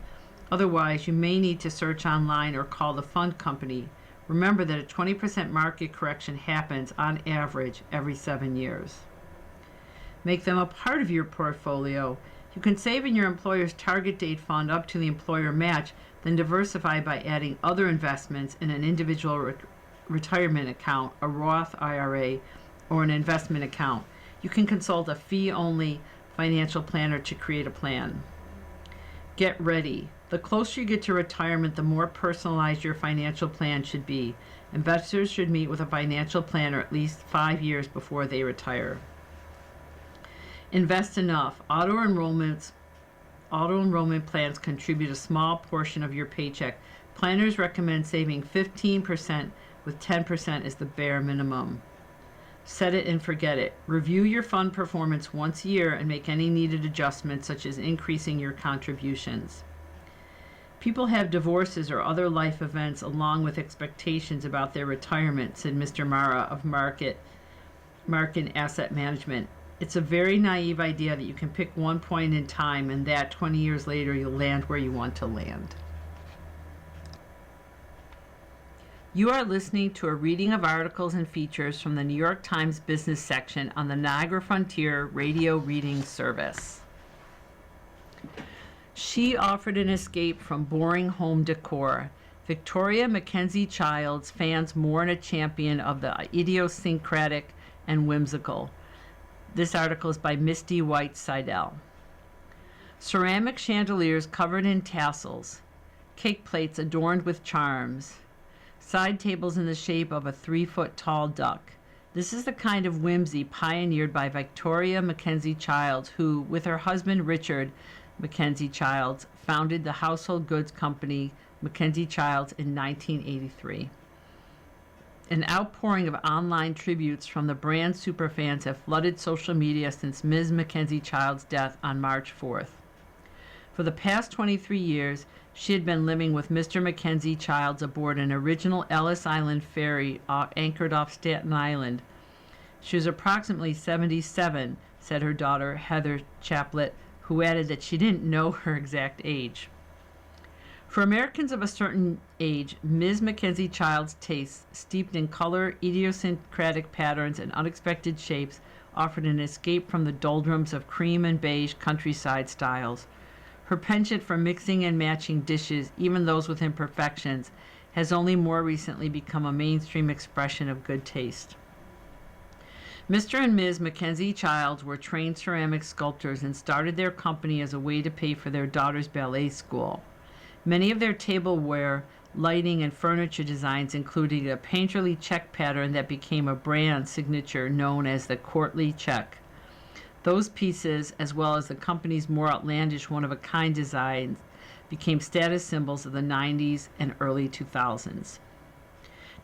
Otherwise, you may need to search online or call the fund company. Remember that a 20% market correction happens on average every 7 years. Make them a part of your portfolio. You can save in your employer's target date fund up to the employer match, then diversify by adding other investments in an individual retirement account, a Roth IRA, or an investment account. You can consult a fee-only financial planner to create a plan. Get ready. The closer you get to retirement, the more personalized your financial plan should be. Investors should meet with a financial planner at least 5 years before they retire. Invest enough. Auto enrollment plans contribute a small portion of your paycheck. Planners recommend saving 15%, with 10% as the bare minimum. Set it and forget it. Review your fund performance once a year and make any needed adjustments, such as increasing your contributions. People have divorces or other life events along with expectations about their retirement, said Mr. Mara of Market Asset Management. It's a very naive idea that you can pick one point in time and that 20 years later you'll land where you want to land. You are listening to a reading of articles and features from the New York Times business section on the Niagara Frontier Radio Reading Service. She offered an escape from boring home decor. Victoria Mackenzie Childs fans mourn a champion of the idiosyncratic and whimsical. This article is by Misty White Seidel. Ceramic chandeliers covered in tassels, cake plates adorned with charms, side tables in the shape of a 3-foot-tall duck. This is the kind of whimsy pioneered by Victoria Mackenzie Childs, who, with her husband Richard Mackenzie Childs, founded the household goods company Mackenzie Childs in 1983. An outpouring of online tributes from the brand superfans have flooded social media since Ms. Mackenzie Childs' death on March 4th. For the past 23 years, she had been living with Mr. Mackenzie Childs aboard an original Ellis Island ferry anchored off Staten Island. She was approximately 77, said her daughter, Heather Chaplet, who added that she didn't know her exact age. For Americans of a certain age, Ms. Mackenzie Childs' tastes, steeped in color, idiosyncratic patterns, and unexpected shapes, offered an escape from the doldrums of cream and beige countryside styles. Her penchant for mixing and matching dishes, even those with imperfections, has only more recently become a mainstream expression of good taste. Mr. and Ms. Mackenzie Childs were trained ceramic sculptors and started their company as a way to pay for their daughter's ballet school. Many of their tableware, lighting, and furniture designs included a painterly check pattern that became a brand signature known as the Courtly Check. Those pieces, as well as the company's more outlandish one-of-a-kind designs, became status symbols of the 90s and early 2000s.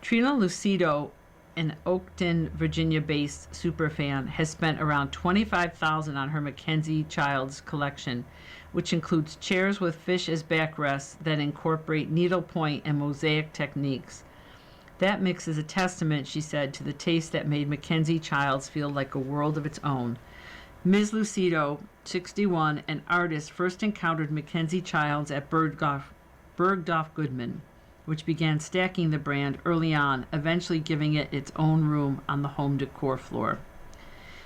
Trina Lucido, an Oakton, Virginia-based superfan, has spent around $25,000 on her Mackenzie Childs collection, which includes chairs with fish as backrests that incorporate needlepoint and mosaic techniques. That mix is a testament, she said, to the taste that made Mackenzie Childs feel like a world of its own. Ms. Lucido, 61, an artist, first encountered Mackenzie Childs at Bergdorf Goodman, which began stacking the brand early on, eventually giving it its own room on the home decor floor.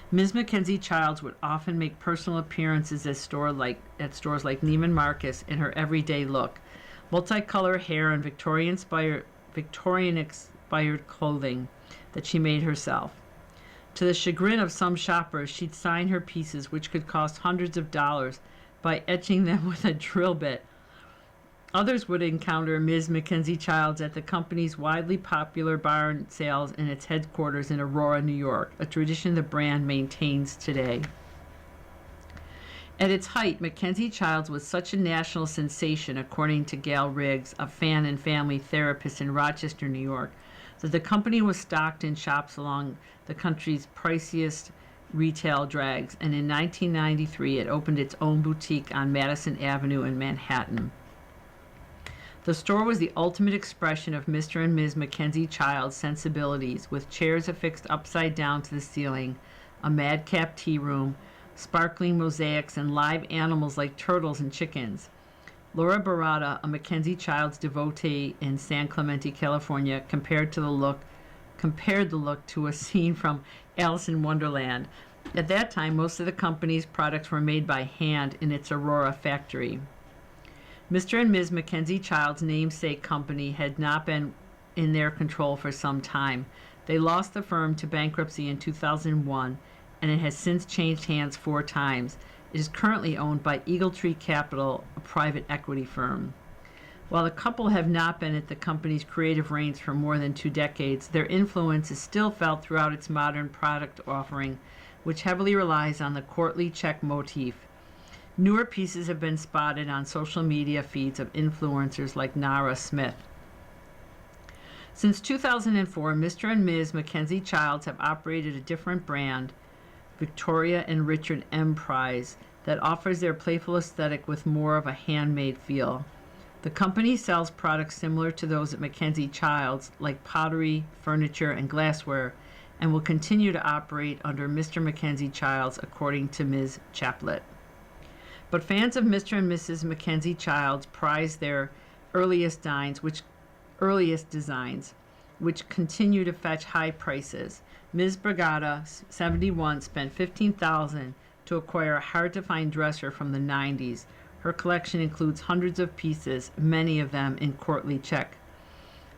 Ms. Mackenzie Childs would often make personal appearances at stores like Neiman Marcus in her everyday look, multicolor hair and Victorian-inspired clothing that she made herself. To the chagrin of some shoppers, she'd sign her pieces, which could cost hundreds of dollars, by etching them with a drill bit. Others would encounter Ms. Mackenzie Childs at the company's widely popular barn sales in its headquarters in Aurora, New York, a tradition the brand maintains today. At its height, Mackenzie Childs was such a national sensation, according to Gail Riggs, a fan and family therapist in Rochester, New York, that the company was stocked in shops along the country's priciest retail drags, and in 1993 it opened its own boutique on Madison Avenue in Manhattan. The store was the ultimate expression of Mr. and Ms. Mackenzie Childs' sensibilities, with chairs affixed upside down to the ceiling, a madcap tea room, sparkling mosaics, and live animals like turtles and chickens. Laura Barada, a Mackenzie Childs devotee in San Clemente, California, compared the look to a scene from Alice in Wonderland. At that time, most of the company's products were made by hand in its Aurora factory. Mr. and Ms. Mackenzie Childs' namesake company had not been in their control for some time. They lost the firm to bankruptcy in 2001, and it has since changed hands 4 times. It is currently owned by Eagle Tree Capital, a private equity firm. While the couple have not been at the company's creative reins for more than 2 decades, their influence is still felt throughout its modern product offering, which heavily relies on the courtly check motif. Newer pieces have been spotted on social media feeds of influencers like Nara Smith. Since 2004, Mr. and Ms. Mackenzie Childs have operated a different brand, Victoria and Richard M. Prize, that offers their playful aesthetic with more of a handmade feel. The company sells products similar to those at Mackenzie Childs, like pottery, furniture, and glassware, and will continue to operate under Mr. Mackenzie Childs, according to Ms. Chaplet. But fans of Mr. and Mrs. Mackenzie Childs prize their earliest designs, which continue to fetch high prices. Ms. Bragada, 71, spent $15,000 to acquire a hard-to-find dresser from the 90s. Her collection includes hundreds of pieces, many of them in courtly check.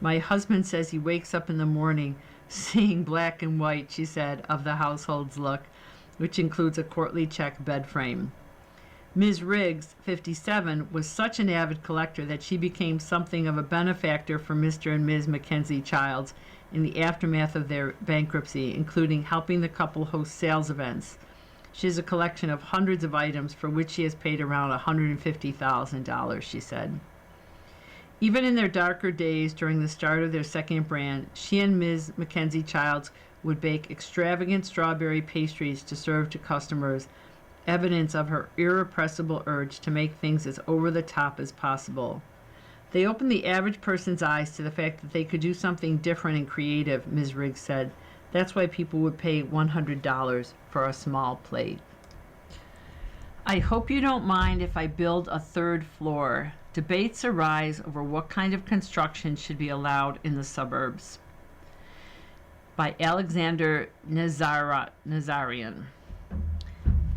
My husband says he wakes up in the morning seeing black and white, she said, of the household's look, which includes a courtly check bed frame. Ms. Riggs, 57, was such an avid collector that she became something of a benefactor for Mr. and Ms. Mackenzie Childs in the aftermath of their bankruptcy, including helping the couple host sales events. She has a collection of hundreds of items for which she has paid around $150,000, she said. Even in their darker days during the start of their second brand, she and Ms. Mackenzie Childs would bake extravagant strawberry pastries to serve to customers, evidence of her irrepressible urge to make things as over-the-top as possible. They opened the average person's eyes to the fact that they could do something different and creative, Ms. Riggs said. That's why people would pay $100 for a small plate. I hope you don't mind if I build a 3rd floor. Debates arise over what kind of construction should be allowed in the suburbs. By Alexander Nazarian.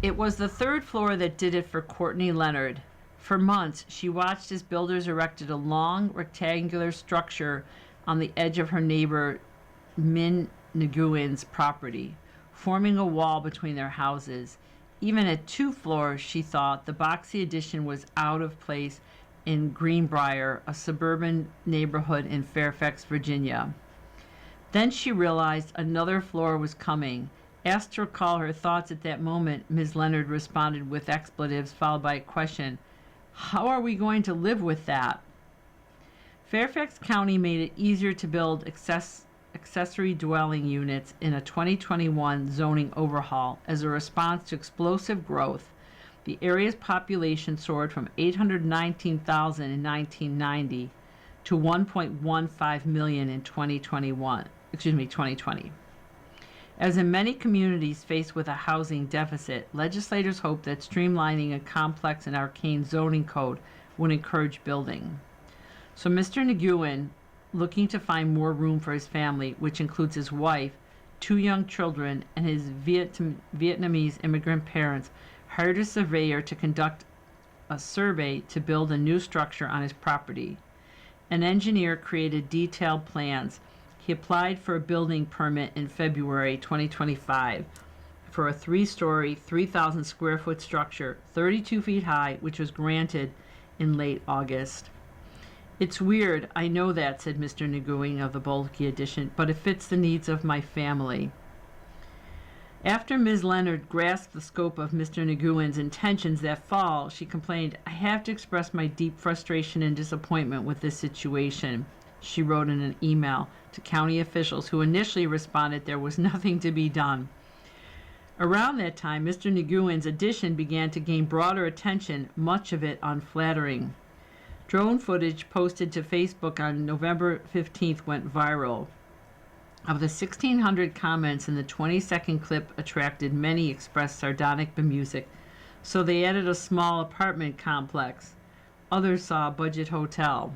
It was the 3rd floor that did it for Courtney Leonard. For months, she watched as builders erected a long, rectangular structure on the edge of her neighbor Min Nguyen's property, forming a wall between their houses. Even at 2 floors, she thought the boxy addition was out of place in Greenbrier, a suburban neighborhood in Fairfax, Virginia. Then she realized another floor was coming. Asked to recall her thoughts at that moment, Ms. Leonard responded with expletives, followed by a question. How are we going to live with that? Fairfax County made it easier to build accessory dwelling units in a 2021 zoning overhaul. As a response to explosive growth, the area's population soared from 819,000 in 1990 to 1.15 million in 2020. As in many communities faced with a housing deficit, legislators hope that streamlining a complex and arcane zoning code would encourage building. So Mr. Nguyen, looking to find more room for his family, which includes his wife, 2 young children, and his Vietnamese immigrant parents, hired a surveyor to conduct a survey to build a new structure on his property. An engineer created detailed plans. He applied for a building permit in February 2025. for a 3-story, 3,000 square foot structure, 32 feet high, which was granted in late August. "It's weird, I know that," said Mr. Nguyen of the bulky addition, "but it fits the needs of my family." After Ms. Leonard grasped the scope of Mr. Nguyen's intentions that fall, she complained, "I have to express my deep frustration and disappointment with this situation," she wrote in an email to county officials who initially responded there was nothing to be done. Around that time, Mr. Nguyen's addition began to gain broader attention, much of it unflattering. Drone footage posted to Facebook on November 15th went viral. Of the 1,600 comments in the 20-second clip attracted many expressed sardonic bemusing, so they added a small apartment complex. Others saw a budget hotel.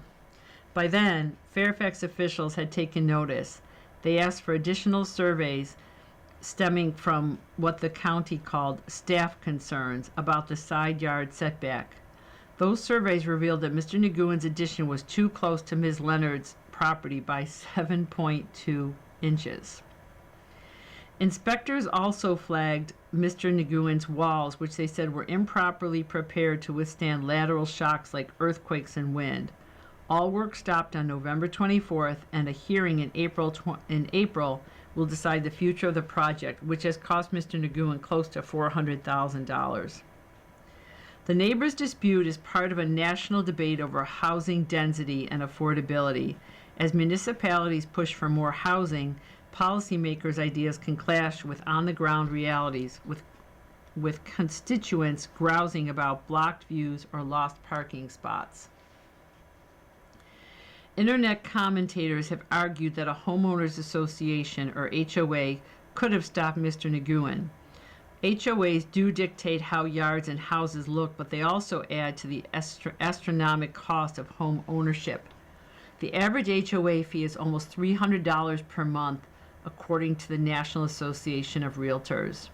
By then, Fairfax officials had taken notice. They asked for additional surveys stemming from what the county called staff concerns about the side yard setback. Those surveys revealed that Mr. Nguyen's addition was too close to Ms. Leonard's property by 7.2 inches. Inspectors also flagged Mr. Nguyen's walls, which they said were improperly prepared to withstand lateral shocks like earthquakes and wind. All work stopped on November 24th, and a hearing in April will decide the future of the project, which has cost Mr. Nguyen close to $400,000. The neighbors' dispute is part of a national debate over housing density and affordability. As municipalities push for more housing, policymakers' ideas can clash with on-the-ground realities, with constituents grousing about blocked views or lost parking spots. Internet commentators have argued that a homeowners association, or HOA, could have stopped Mr. Nguyen. HOAs do dictate how yards and houses look, but they also add to the astronomical cost of home ownership. The average HOA fee is almost $300 per month, according to the National Association of Realtors.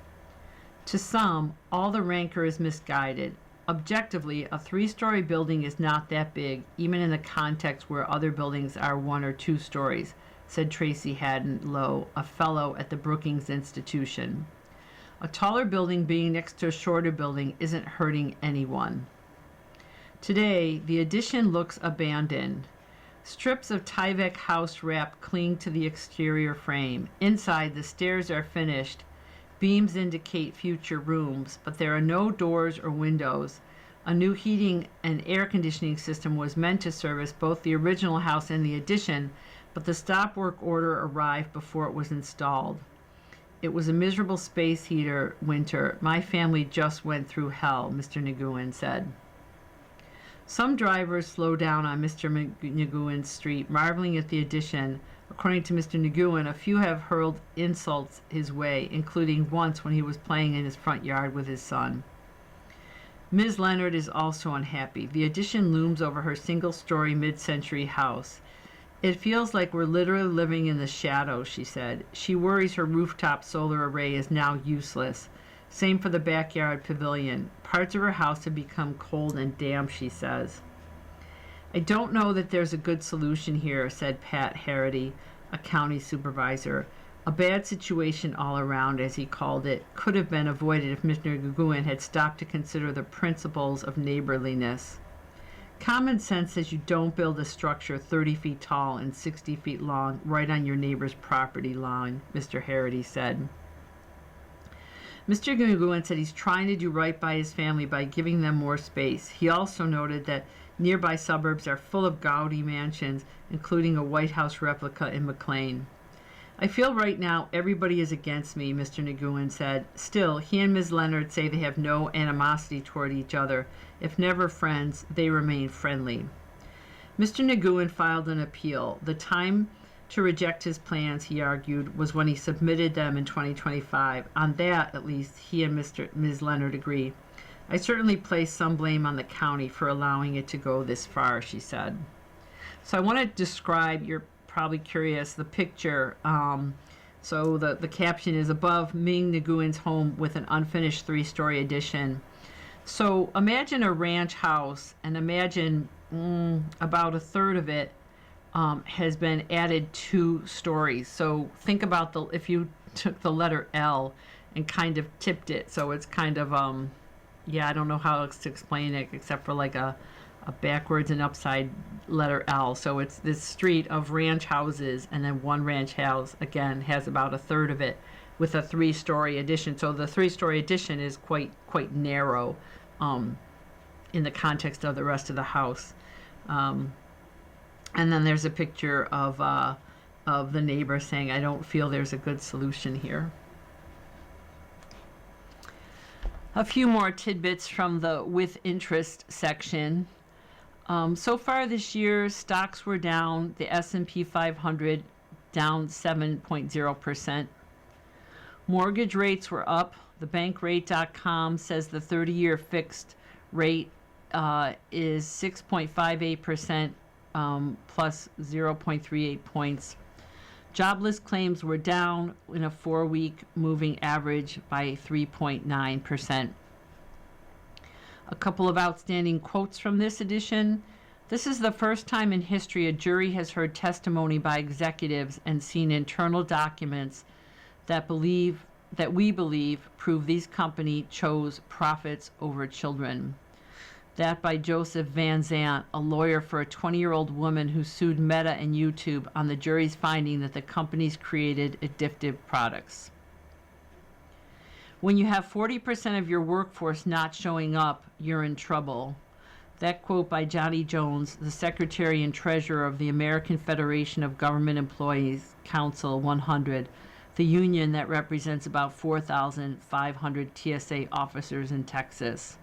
To some, all the rancor is misguided. Objectively, a 3-story building is not that big, even in the context where other buildings are 1 or 2 stories, said Tracy Haddon Lowe, a fellow at the Brookings Institution. A taller building being next to a shorter building isn't hurting anyone. Today, the addition looks abandoned. Strips of Tyvek house wrap cling to the exterior frame. Inside, the stairs are finished. Beams indicate future rooms, but there are no doors or windows. A new heating and air conditioning system was meant to service both the original house and the addition, but the stop work order arrived before it was installed. "It was a miserable space heater winter. My family just went through hell," Mr. Nguyen said. Some drivers slow down on Mr. Nguyen's street, marveling at the addition. According to Mr. Nguyen, a few have hurled insults his way, including once when he was playing in his front yard with his son. Ms. Leonard is also unhappy. The addition looms over her single-story mid-century house. "It feels like we're literally living in the shadows," she said. She worries her rooftop solar array is now useless. Same for the backyard pavilion. Parts of her house have become cold and damp, she says. "I don't know that there's a good solution here," said Pat Harity, a county supervisor. "A bad situation all around," as he called it, could have been avoided if Mr. Nguyen had stopped to consider the principles of neighborliness. "Common sense says you don't build a structure 30 feet tall and 60 feet long right on your neighbor's property line," Mr. Harity said. Mr. Nguyen said he's trying to do right by his family by giving them more space. He also noted that nearby suburbs are full of gaudy mansions, including a White House replica in McLean. "I feel right now everybody is against me," Mr. Nguyen said. Still, he and Ms. Leonard say they have no animosity toward each other. If never friends, they remain friendly. Mr. Nguyen filed an appeal. The time to reject his plans, he argued, was when he submitted them in 2025. On that, at least, he and Ms. Leonard agree. "I certainly place some blame on the county for allowing it to go this far," she said. So I want to describe, you're probably curious, the picture. So the caption is above Ming Nguyen's home with an unfinished 3-story addition. So imagine a ranch house, and imagine about a third of it has been added 2 stories. So think about if you took the letter L and kind of tipped it. So it's kind of, yeah, I don't know how else to explain it except for like a backwards and upside letter L. So it's this street of ranch houses, and then one ranch house, again, has about a third of it with a 3-story addition. So the 3-story addition is quite narrow in the context of the rest of the house. And then there's a picture of the neighbor saying, "I don't feel there's a good solution here." A few more tidbits from the with interest section. So far this year, stocks were down. The S&P 500 down 7.0%. Mortgage rates were up. The bankrate.com says the 30-year fixed rate is 6.58% plus 0.38 points. Jobless claims were down in a 4-week moving average by 3.9%. A couple of outstanding quotes from this edition. This is the first time in history a jury has heard testimony by executives and seen internal documents that we believe prove these companies chose profits over children. That by Joseph Van Zant, a lawyer for a 20-year-old woman who sued Meta and YouTube on the jury's finding that the companies created addictive products. When you have 40% of your workforce not showing up, you're in trouble. That quote by Johnny Jones, the Secretary and Treasurer of the American Federation of Government Employees Council 100, the union that represents about 4,500 TSA officers in Texas.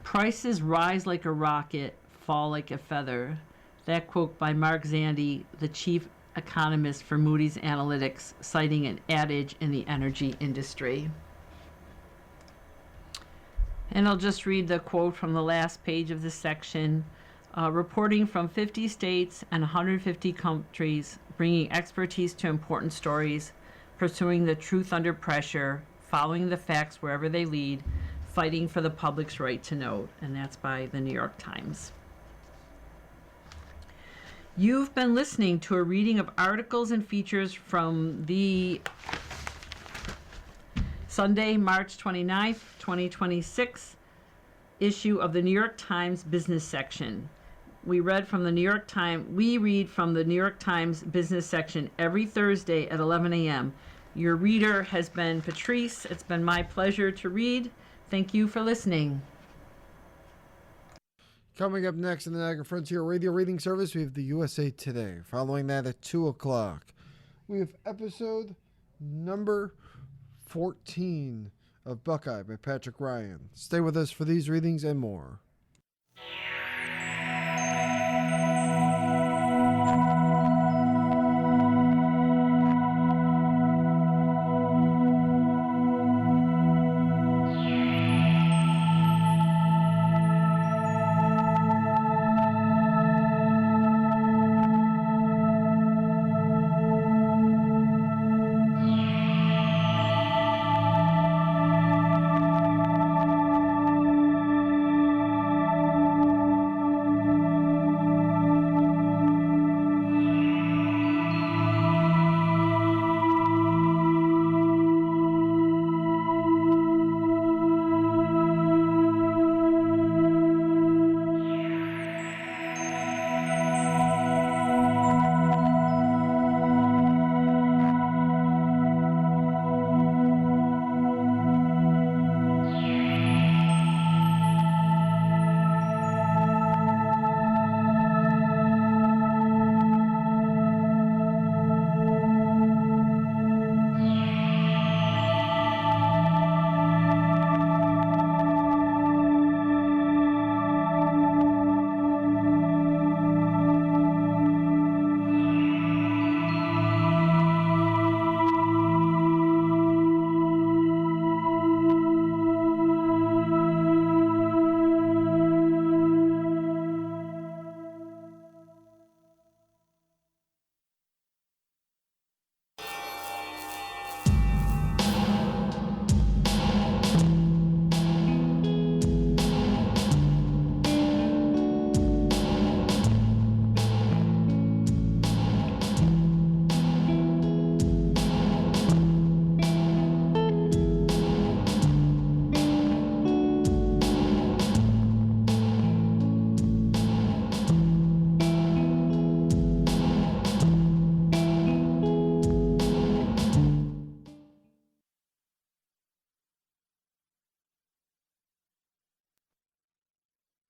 Prices rise like a rocket, fall like a feather. That quote by Mark Zandi, the chief economist for Moody's Analytics, citing an adage in the energy industry. And I'll just read the quote from the last page of this section. Reporting from 50 states and 150 countries, bringing expertise to important stories, pursuing the truth under pressure, following the facts wherever they lead, fighting for the public's right to know. And that's by the New York Times. You've been listening to a reading of articles and features from the Sunday, March 29th, 2026 issue of the New York Times business section. We read from the New York Times. We read from the New York Times business section every Thursday at 11 a.m. Your reader has been Patrice. It's been my pleasure to read. Thank you for listening. Coming up next in the Niagara Frontier Radio Reading Service, we have the USA Today. Following that at 2 o'clock, we have episode number 14 of Buckeye by Patrick Ryan. Stay with us for these readings and more.